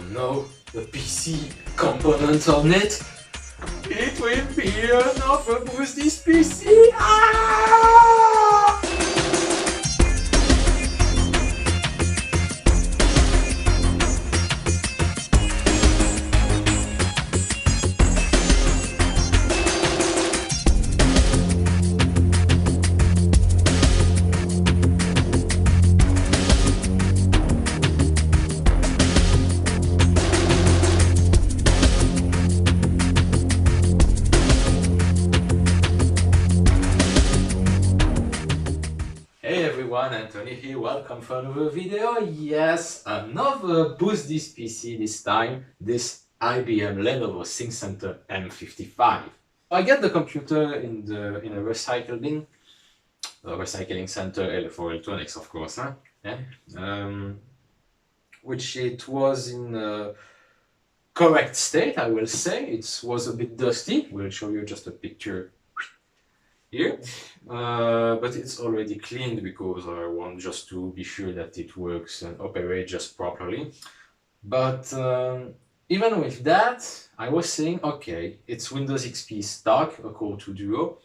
Oh no, the PC component on it. It will be another boost this PC. Ah! Hey everyone, Anthony here, welcome for another video. Yes, another boost this PC, this time this IBM Lenovo ThinkCenter M55. I get the computer in a recycling center for electronics, of course, huh? Yeah. Which it was in a correct state, I will say. It was a bit dusty. We'll show you just a picture here, but it's already cleaned because I want just to be sure that it works and operates just properly. But even with that, I was saying, okay, it's Windows XP stock, a Core 2 Duo.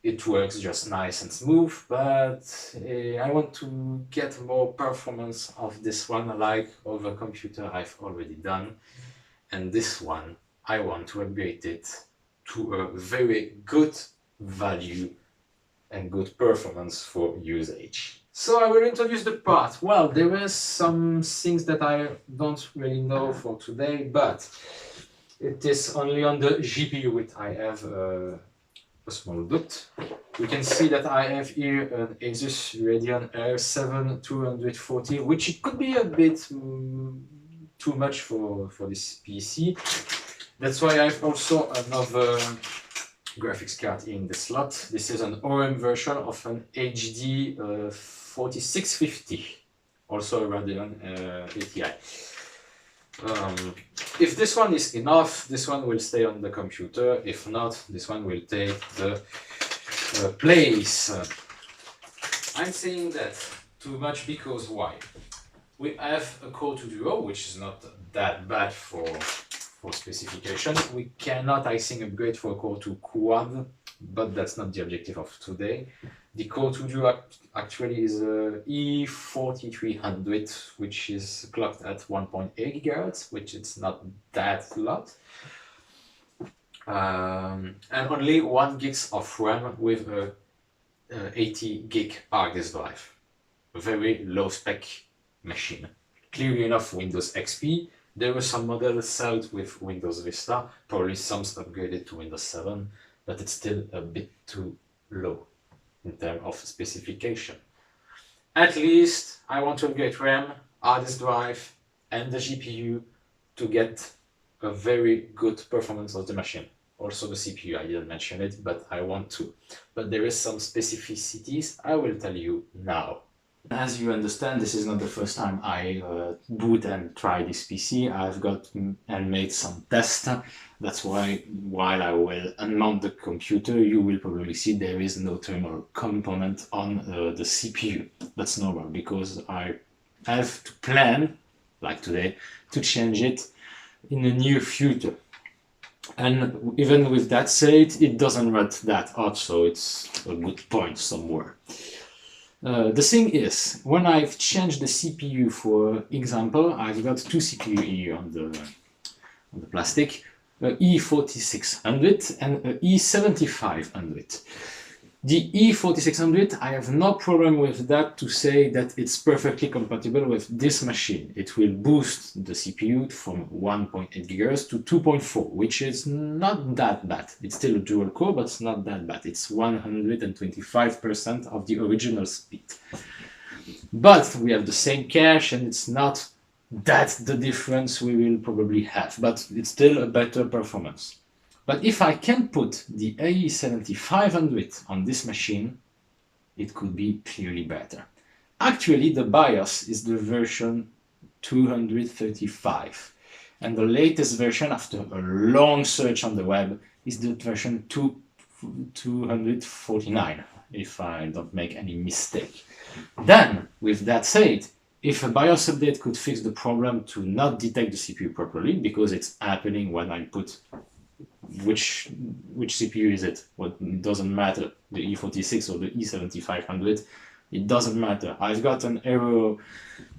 It works just nice and smooth, but I want to get more performance of this one like other computer I've already done. And this one, I want to upgrade it to a very good value and good performance for usage. So I will introduce the part. Well, there is some things that I don't really know for today, but it is only on the GPU which I have a small doubt. We can see that I have here an ASUS Radeon R7 which it could be a bit too much for this PC. That's why I have also another graphics card in the slot. This is an OEM version of an HD 4650, also a Radeon ATI. If this one is enough, this one will stay on the computer. If not, this one will take the place. I'm saying that too much because why? We have a Core 2 Duo, which is not that bad for specification. We cannot, I think, upgrade for a Core 2 Quad, but that's not the objective of today. The Core 2 Duo actually is a E4300, which is clocked at 1.8 GHz, which is not that lot. And only 1 gig of RAM with a 80 gig hard disk drive. A very low spec machine. Clearly enough Windows XP. There were some models sold with Windows Vista, probably some upgraded to Windows 7, but it's still a bit too low in terms of specification. At least I want to upgrade RAM, hard disk drive, and the GPU to get a very good performance of the machine. Also the CPU, I didn't mention it, but I want to. But there is some specificities I will tell you now. As you understand, this is not the first time I boot and try this PC. I've got and made some tests. That's why while I will unmount the computer, you will probably see there is no thermal component on the CPU. That's normal because I have to plan, like today, to change it in the near future. And even with that said, it doesn't run that hot, so it's a good point somewhere. The thing is, when I've changed the CPU, for example, I've got two CPU here on the plastic, a E4600 and a E7500. The E4600, I have no problem with that to say that it's perfectly compatible with this machine. It will boost the CPU from 1.8 GHz to 2.4, which is not that bad. It's still a dual core, but it's not that bad. It's 125% of the original speed. But we have the same cache, and it's not that the difference we will probably have, but it's still a better performance. But if I can put the AE7500 on this machine, it could be clearly better. Actually, the BIOS is the version 235, and the latest version, after a long search on the web, is the version 249, if I don't make any mistake. Then, with that said, if a BIOS update could fix the problem to not detect the CPU properly, because it's happening when I put which CPU is it? Well, it doesn't matter, the E46 or the E7500, it doesn't matter. I've got an error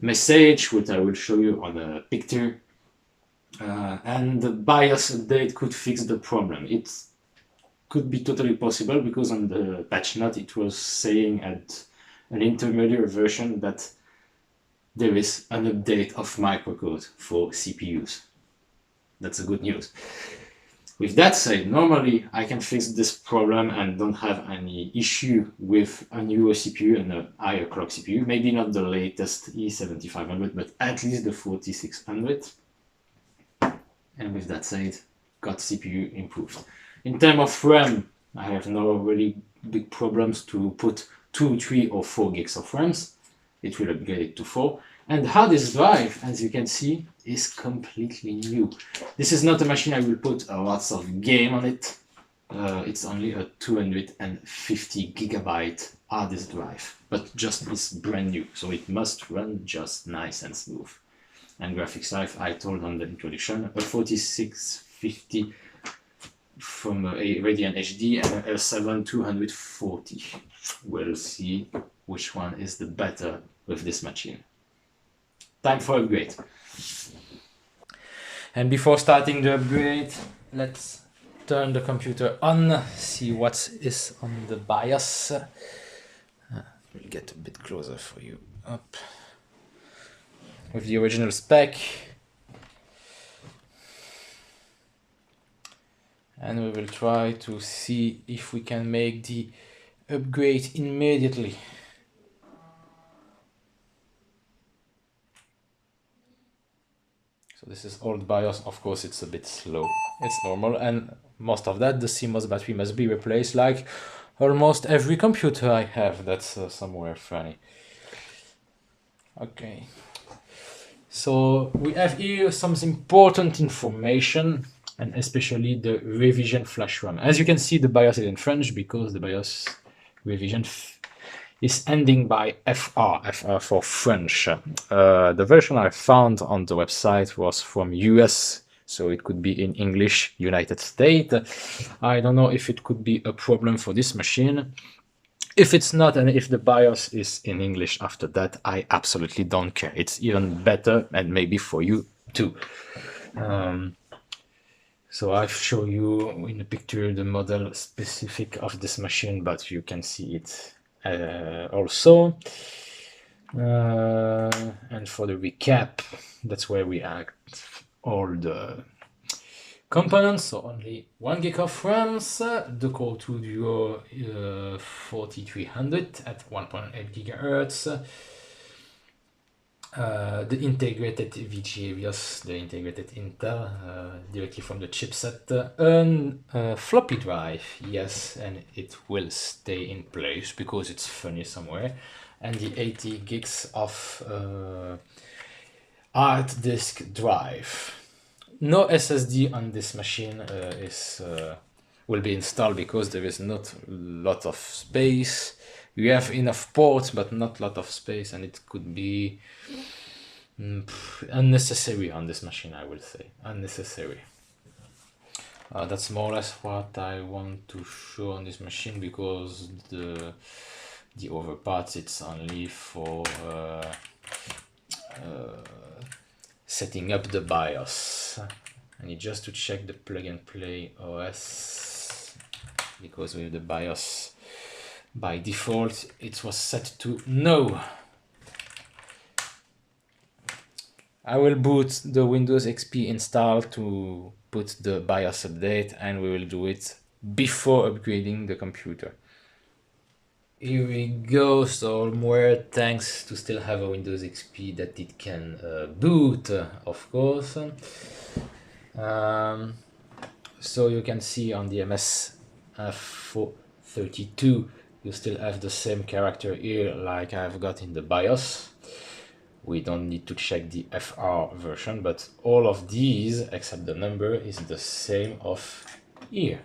message, which I will show you on a picture, and the BIOS update could fix the problem. It could be totally possible because on the patch note it was saying at an intermediate version that there is an update of microcode for CPUs. That's a good news. With that said, normally I can fix this problem and don't have any issue with a newer CPU and a higher clock CPU. Maybe not the latest E7500, but at least the 4600. And with that said, got CPU improved. In terms of RAM, I have no really big problems to put 2, 3, or 4 gigs of RAMs. It will upgrade it to 4. And the hard disk drive, as you can see, is completely new. This is not a machine I will put lots of game on it. It's only a 250 gigabyte hard disk drive, but just it's brand new, so it must run just nice and smooth. And graphics life, I told on the introduction, a 4650 from a Radeon HD and a L7 240. We'll see which one is the better with this machine. Time for upgrade. And before starting the upgrade, let's turn the computer on, see what is on the BIOS. We'll get a bit closer for you. Up. With the original spec. And we will try to see if we can make the upgrade immediately. So this is old BIOS, of course it's a bit slow, it's normal, and most of that, the CMOS battery must be replaced like almost every computer I have, that's somewhere funny. Okay, so we have here some important information, and especially the revision flash RAM. As you can see, the BIOS is in French because the BIOS revision is ending by FR for French. The version I found on the website was from US, so it could be in English, United States. I don't know if it could be a problem for this machine. If it's not, and if the BIOS is in English after that, I absolutely don't care. It's even better, and maybe for you too. So I've shown you in the picture the model specific of this machine, but you can see it also. And for the recap, that's where we add all the components. So only 1 gig of RAMs, the Core 2 Duo 4300 at 1.8 GHz, the integrated VGA BIOS, the integrated Intel directly from the chipset, and floppy drive, yes, and it will stay in place because it's funny somewhere, and the 80 gigs of hard disk drive. No SSD on this machine will be installed because there is not a lot of space. You have enough ports, but not a lot of space, and it could be unnecessary on this machine, I will say. Unnecessary. That's more or less what I want to show on this machine, because the other parts, it's only for setting up the BIOS. I need just to check the plug and play OS, because with the BIOS by default it was set to no. I will boot the Windows XP install to put the BIOS update, and we will do it before upgrading the computer. Here we go. So more thanks to still have a Windows XP that it can boot, of course. So you can see on the MS432 you still have the same character here like I've got in the BIOS. We don't need to check the FR version, but all of these except the number is the same of here.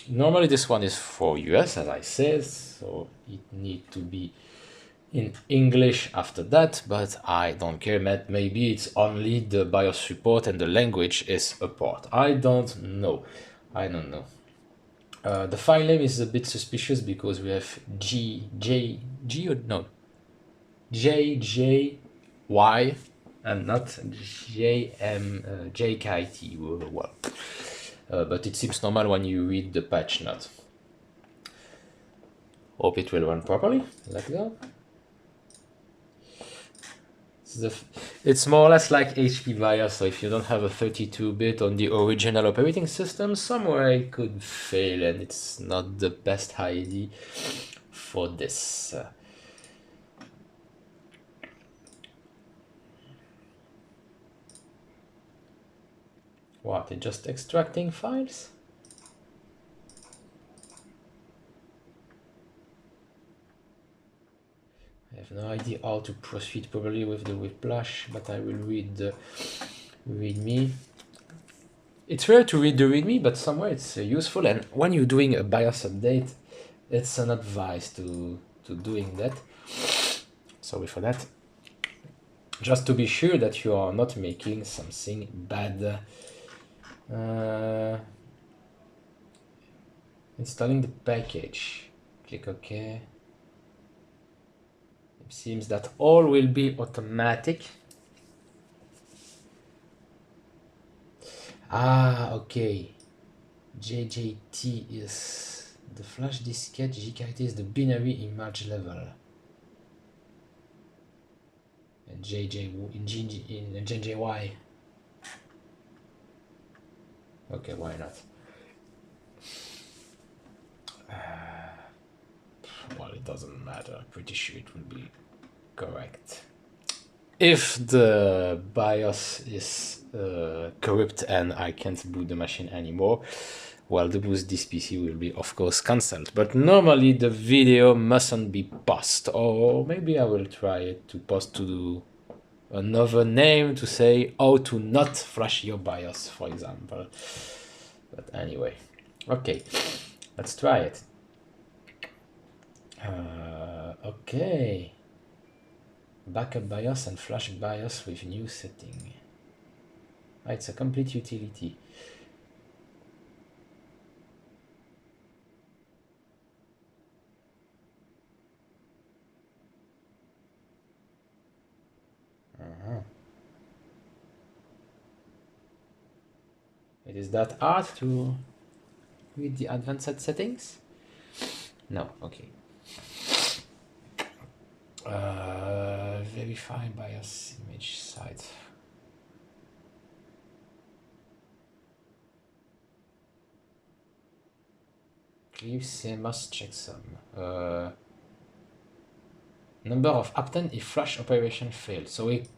Normally this one is for US, as I said, so it need to be in English after that, but I don't care. Maybe it's only the BIOS support and the language is a port. I don't know. The file name is a bit suspicious because we have G or no JJY and not JKT. Well, but it seems normal when you read the patch note. Hope it will run properly. Let's go. It's more or less like HP BIOS, so if you don't have a 32-bit on the original operating system, somewhere it could fail, and it's not the best idea for this. What, it's just extracting files? I have no idea how to proceed probably with the whiplash, but I will read the readme. It's rare to read the readme, but somewhere it's useful, and when you're doing a BIOS update, it's an advice to doing that. Sorry for that. Just to be sure that you are not making something bad. Installing the package. Click OK. It seems that all will be automatic. Okay. JJT is the flash diskette, GKT is the binary image level. And JJY. Okay, why not? Well, it doesn't matter. I'm pretty sure it will be correct. If the BIOS is corrupt and I can't boot the machine anymore, well, the boost this PC will be, of course, cancelled. But normally the video mustn't be paused, or maybe I will try it to post to another name to say how to not flash your BIOS, for example. But anyway, okay, let's try it. Okay. Backup BIOS and flash BIOS with new setting. It's a complete utility. It is that hard to read the advanced settings? No, okay. Verify BIOS image site. Clear CMOS checksum. Number of append if flash operation failed. So it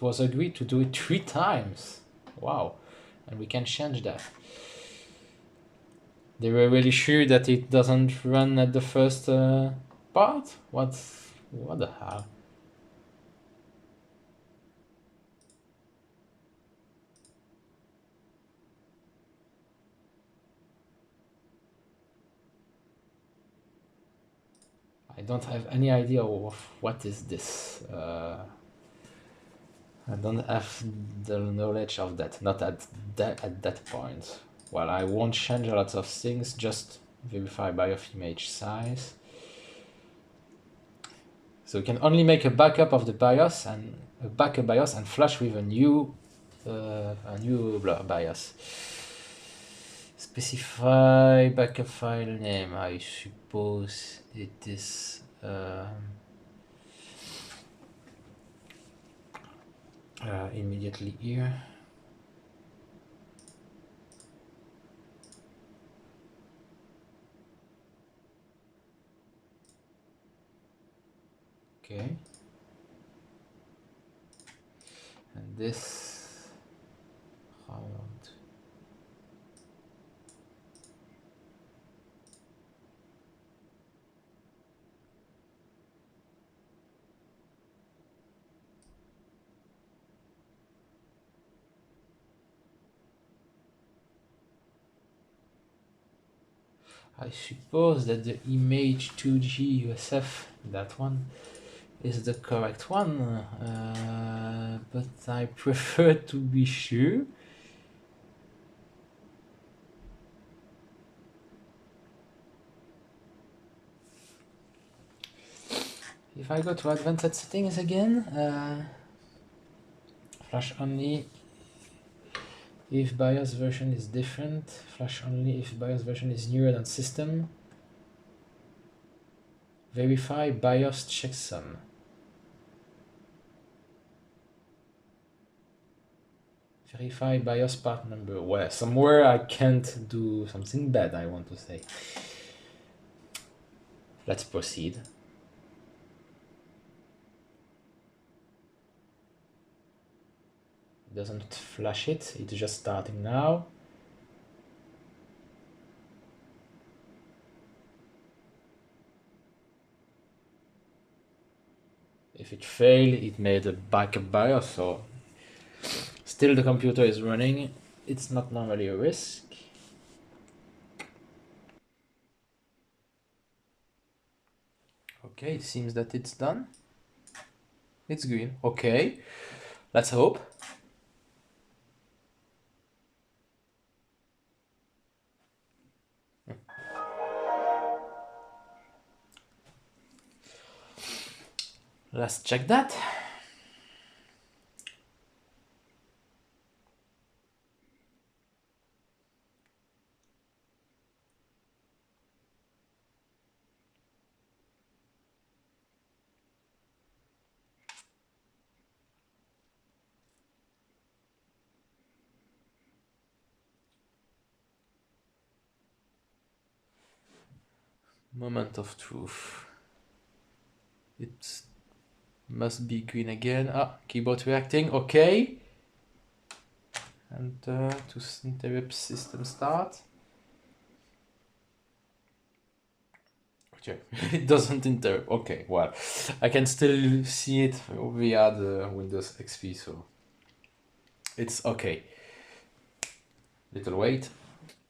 was agreed to do it 3 times. Wow. And we can change that. They were really sure that it doesn't run at the first part? What the hell? I don't have any idea of what is this. I don't have the knowledge of that, not at that point. Well, I won't change a lot of things, just verify BIOS image size. So you can only make a backup of the BIOS and a backup BIOS and flash with a new BIOS. Specify backup file name. I suppose it is immediately here. Okay. And this round. I suppose that the image 2G USF, that one, is the correct one, but I prefer to be sure. If I go to advanced settings again, flash only if BIOS version is different, flash only if BIOS version is newer than system, verify BIOS checksum. Verify BIOS part number. Well, somewhere I can't do something bad, I want to say. Let's proceed. It doesn't flash it, it's just starting now. If it failed, it made a backup BIOS, so still the computer is running. It's not normally a risk. Okay, it seems that it's done. It's green. Okay, let's hope. Let's check that. Moment of truth. It must be green again. Ah, keyboard reacting. Okay. And to interrupt system start. Okay, it doesn't interrupt. Okay, well, I can still see it via the Windows XP, so it's okay. Little wait.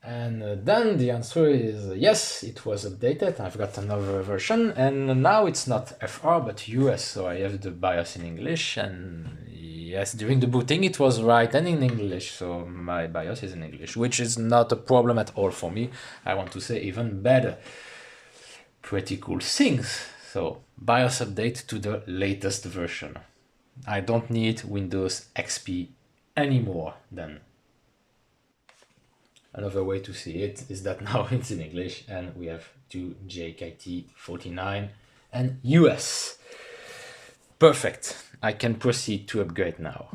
And then the answer is yes, it was updated. I've got another version, and now it's not FR but US, so I have the BIOS in English. And yes, during the booting it was right and in English, so my BIOS is in English, which is not a problem at all for me. I want to say even better. Pretty cool things. So BIOS update to the latest version. I don't need Windows XP anymore then. Another way to see it is that now it's in English and we have 2JKT49 and US. Perfect. I can proceed to upgrade now.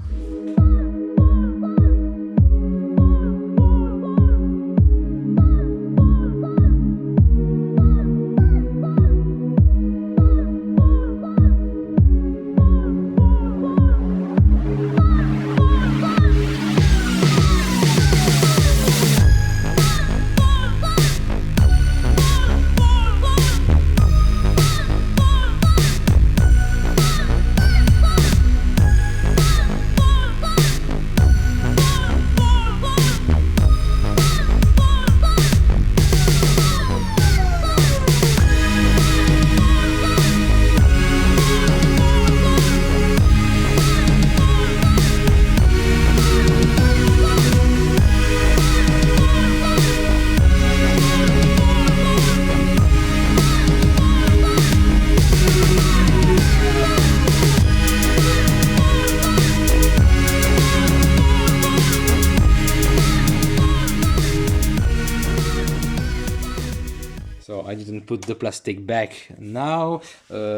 I didn't put the plastic back now.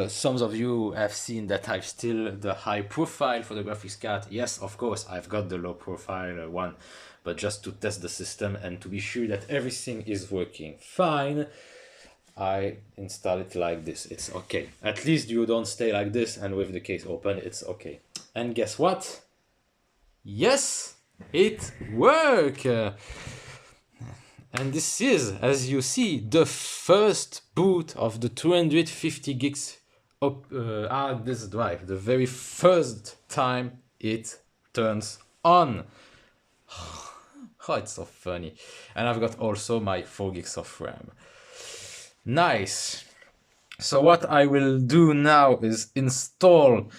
Some of you have seen that I've still the high profile for the graphics card. Yes, of course, I've got the low profile one, but just to test the system and to be sure that everything is working fine, I install it like this. It's okay. At least you don't stay like this and with the case open, it's okay. And guess what? Yes, it works! And this is, as you see, the first boot of the 250 gigs hard disk drive. The very first time it turns on. Oh, it's so funny. And I've got also my 4 gigs of RAM. Nice. So what I will do now is install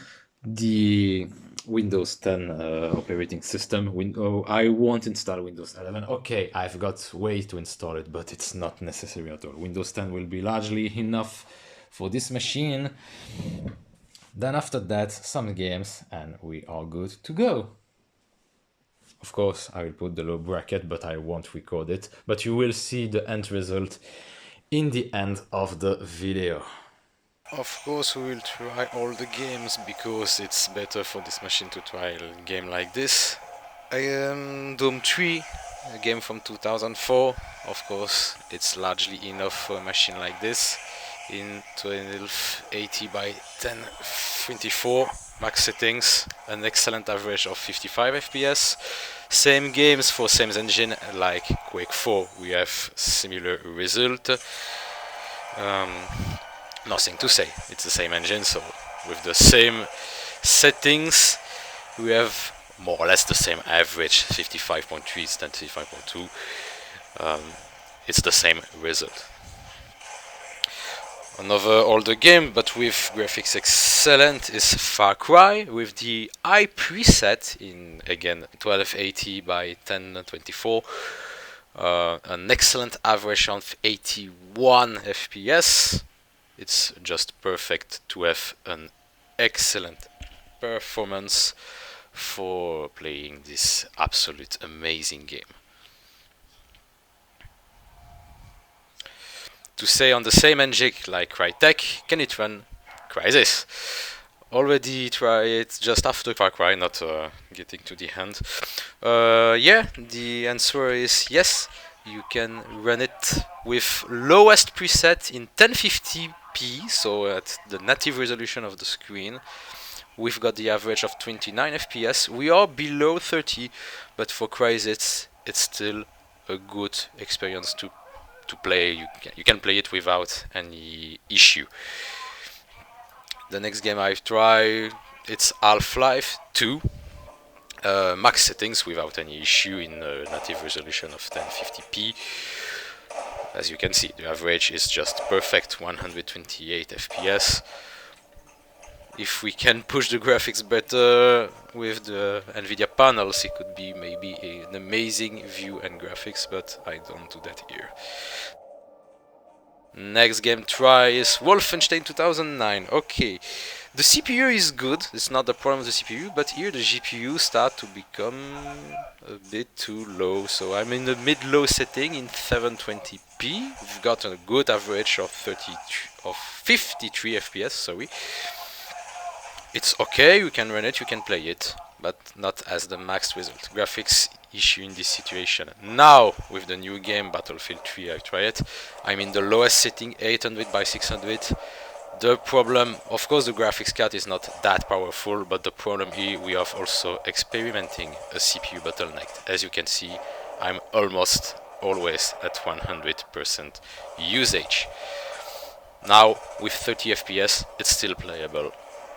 the Windows 10 operating system. I won't install Windows 11. Okay, I've got way to install it, but it's not necessary at all. Windows 10 will be largely enough for this machine. Then after that, some games, and we are good to go. Of course, I will put the low bracket, but I won't record it. But you will see the end result in the end of the video. Of course, we will try all the games because it's better for this machine to try a game like this. Doom 3, a game from 2004. Of course, it's largely enough for a machine like this. In 1280 by 1024 max settings, an excellent average of 55 FPS. Same games for same engine like Quake 4, we have similar result. Nothing to say, it's the same engine, so with the same settings we have more or less the same average, 55.3 instead of 55.2. It's the same result. Another older game, but with graphics excellent, is Far Cry with the high preset in again 1280 by 1024. An excellent average of 81 FPS. It's just perfect to have an excellent performance for playing this absolute amazing game. To say on the same engine like Crytek, can it run Crysis? Already try it just after Far Cry, not getting to the end. Yeah, the answer is yes. You can run it with lowest preset in 1050p, so at the native resolution of the screen. We've got the average of 29 FPS. We are below 30, but for Crysis it's still a good experience to play. You can play it without any issue. The next game I've tried, it's Half-Life 2. Max settings without any issue in a native resolution of 1050p. As you can see, the average is just perfect, 128 FPS. If we can push the graphics better with the NVIDIA panels, it could be maybe an amazing view and graphics, but I don't do that here. Next game try is Wolfenstein 2009. Okay, the CPU is good, it's not the problem of the CPU, but here the GPU start to become a bit too low. So I'm in the mid-low setting in 720p. We've got a good average of 53 FPS, sorry. It's okay, you can run it, you can play it, but not as the max result. Graphics issue in this situation. Now, with the new game, Battlefield 3, I try it. I'm in the lowest setting, 800 by 600. The problem, of course, the graphics card is not that powerful, but the problem here, we are also experimenting a CPU bottleneck. As you can see, I'm almost always at 100% usage. Now, with 30 FPS, it's still playable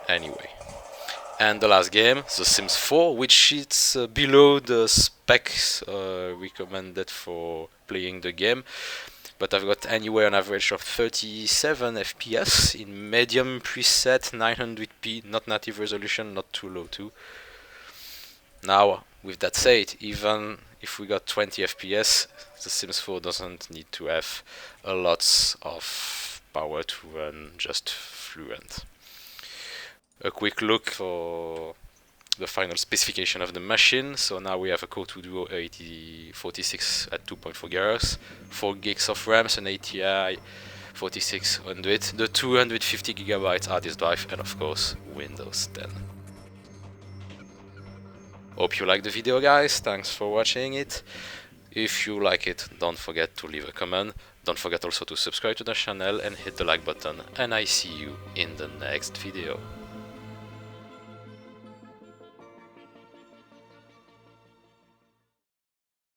anyway. And the last game, The Sims 4, which is below the specs recommended for playing the game, but I've got anywhere an average of 37 FPS in medium preset, 900p, not native resolution, not too low too. Now, with that said, even if we got 20 FPS, The Sims 4 doesn't need to have a lot of power to run just fluent. A quick look for the final specification of the machine. So now we have a Core 2 Duo AT46 at 2.4 GHz, 4 gigs of RAM, an ATI 4600, the 250 GB hard disk drive, and of course Windows 10. Hope you liked the video, guys. Thanks for watching it. If you like it, don't forget to leave a comment. Don't forget also to subscribe to the channel and hit the like button. And I see you in the next video.